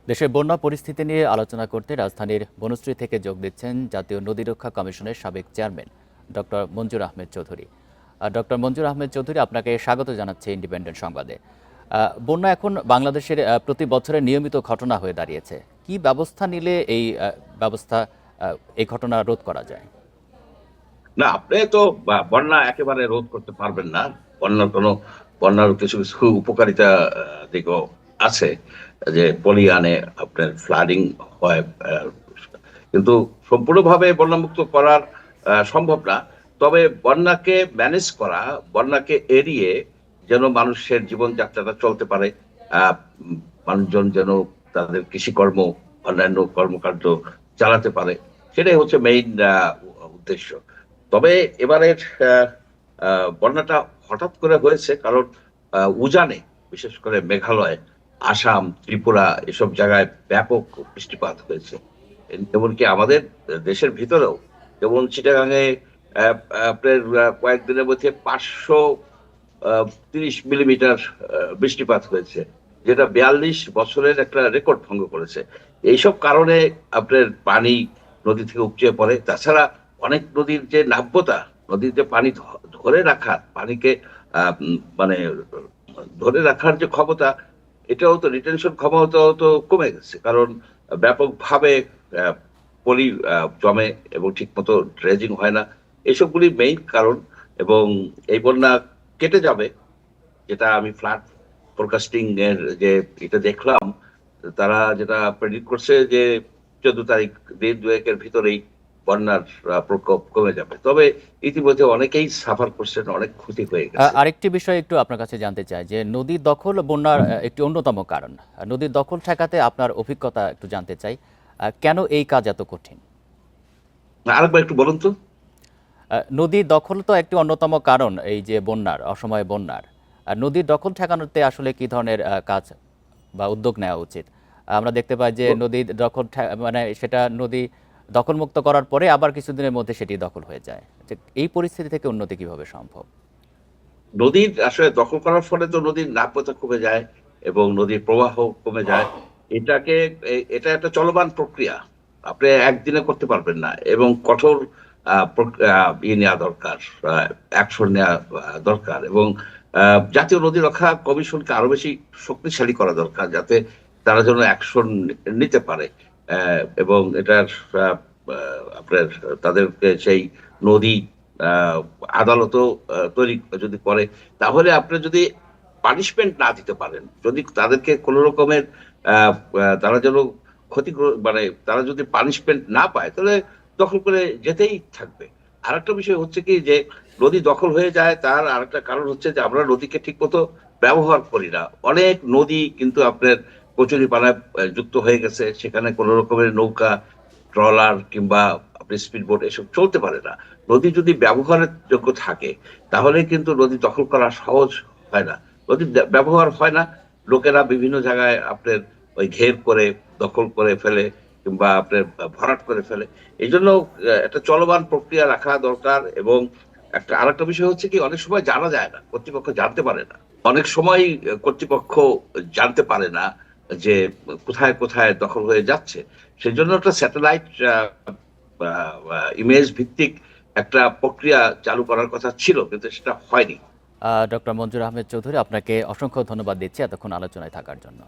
দেশের বন্যা পরিস্থিতি নিয়ে আলোচনা করতে রাজধানীর বনশ্রী থেকে যোগ দিচ্ছেন জাতীয় নদী রক্ষা কমিশনের সাবেক চেয়ারম্যান ডক্টর মঞ্জুর আহমেদ চৌধুরী। ডক্টর মঞ্জুর আহমেদ চৌধুরী, আপনাকে স্বাগত জানাচ্ছি ইন্ডিপেন্ডেন্ট সংবাদে। বন্যা এখন বাংলাদেশের প্রতি বছরের নিয়মিত ঘটনা হয়ে দাঁড়িয়েছে। কি ব্যবস্থা নিলে এই ঘটনা রোধ করা যায়? না, আপনি তো বন্যা একেবারে রোধ করতে পারবেন না। বন্যার কিছু কিছু উপকারিতা দিকও আছে, যে পলি আনে, আপনার ফ্লাডিং হয়, কিন্তু সম্পূর্ণভাবে বন্যামুক্ত করার সম্ভব না। তবে বন্যাকে ম্যানেজ করা, বন্যাকে এড়িয়ে যেন মানুষের জীবনযাত্রাটা চলতে পারে, মানুষজন যেন তাদের কৃষিকর্ম, অন্যান্য কর্মকাণ্ড চালাতে পারে, সেটাই হচ্ছে মেইন উদ্দেশ্য। তবে এবারের বন্যাটা হঠাৎ করে হয়েছে, কারণ উজানে, বিশেষ করে মেঘালয়, আসাম, ত্রিপুরা এসব জায়গায় ব্যাপক বৃষ্টিপাত হয়েছে। এমনকি আমাদের দেশের ভিতরেও, যেমন চিটাগাঙে আপনার কয়েকদিনের মধ্যে 530 মিলিমিটার বৃষ্টিপাত হয়েছে, যেটা 42 বছরের একটা রেকর্ড ভঙ্গ করেছে। এইসব কারণে আপনার পানি নদী থেকে উপচে পড়ে। তাছাড়া অনেক নদীর যে নাব্যতা, নদীর যে পানি ধরে রাখার, পানিকে মানে ধরে রাখার যে ক্ষমতা, এটাও তো, রিটেনশন ক্ষমতাও তো কমে গেছে। কারণ ব্যাপকভাবে পলি জমে এবং ঠিক মতো ড্রেজিং হয় না। এসবগুলি মেইন কারণ। এবং এই বন্যা কেটে যাবে, যেটা আমি ফ্লাড ফোরকাস্টিং এর যে এটা দেখলাম, তারা যেটা প্রেডিক্ট করছে যে 14 তারিখ, দিন দুয়েকের ভিতরেই বন্যার প্রকোপ কমে যাবে। তবে ইতিমধ্যে অনেকেই সাফার করছেন, অনেক ক্ষতি হয়ে গেছে। আরেকটি বিষয় একটু আপনার কাছে জানতে চাই যে নদীর দখল বন্যার একটি অন্যতম কারণ। নদীর দখল ঠেকাতে আপনার অভিজ্ঞতা একটু জানতে চাই। কেন এই কাজ এত কঠিন? আরেকবার একটু বলুন তো। নদীর দখল তো একটি অন্যতম কারণ এই যে বন্যার, অসময়ে বন্যার। আর নদীর দখল ঠেকানোতে আসলে কি ধরনের কাজ বা উদ্যোগ নেওয়া উচিত? আমরা দেখতে পাই যে নদীর দখল মানে সেটা নদী দখলমুক্ত করার পরে আবার কিছুদিনের মধ্যে সেটি দখল হয়ে যায়। এই পরিস্থিতি থেকে উন্নতি কিভাবে সম্ভব? নদীর আসলে দখল করার ফলে তো নদীর নাব্যতা কমে যায় এবং নদীর প্রবাহ কমে যায়। এটাকে এটা একটা চলমান প্রক্রিয়া, আপনি একদিনে করতে পারবেন না, এবং কঠোর নেওয়া দরকার, অ্যাকশন নেওয়া দরকার। এবং জাতীয় নদী রক্ষা কমিশনকে আরো বেশি শক্তিশালী করা দরকার, যাতে তারা যেন অ্যাকশন নিতে পারে। এবং এটার আপনার তাদেরকে সেই নদী আহ, আদালতও তৈরি যদি করে, তাহলে আপনি যদি পানিশমেন্ট না দিতে পারেন, যদি তাদেরকে কোন রকমের তারা যেন মানে তারা যদি পানিশমেন্ট না পায়, তাহলে দখল করে যেতেই থাকবে। আর একটা বিষয় হচ্ছে কি, যে নদী দখল হয়ে যায়, তার আরেকটা কারণ হচ্ছে যে আমরা নদীকে ঠিক মতো ব্যবহার করি না। অনেক নদী কিন্তু আপনার কচুরিপানায় যুক্ত হয়ে গেছে, সেখানে কোন রকমের নৌকা, ট্রলার কিংবা স্পিড বোট এসব চলতে পারে না। নদী যদি ব্যবহারের যোগ্য থাকে, তাহলে কিন্তু নদী দখল করা সহজ হয় না। নদী ব্যবহার হয় না, লোকেরা বিভিন্ন জায়গায় আপনার ওই ঘের করে দখল করে ফেলে, কিংবা আপনার ভরাট করে ফেলে। এই জন্য একটা চলমান প্রক্রিয়া রাখা দরকার। এবং আরেকটা বিষয় হচ্ছে কি, অনেক সময় জানা যায় না, কর্তৃপক্ষ জানতে পারে না। অনেক সময় কর্তৃপক্ষ জানতে পারে না যে কোথায় কোথায় দখল হয়ে যাচ্ছে। সেই জন্য একটা স্যাটেলাইট ইমেজ ভিত্তিক একটা প্রক্রিয়া চালু করার কথা ছিল, কিন্তু সেটা হয়নি। ডক্টর মঞ্জুর আহমেদ চৌধুরী, আপনাকে অসংখ্য ধন্যবাদ দিচ্ছি এতক্ষণ আলোচনায় থাকার জন্য।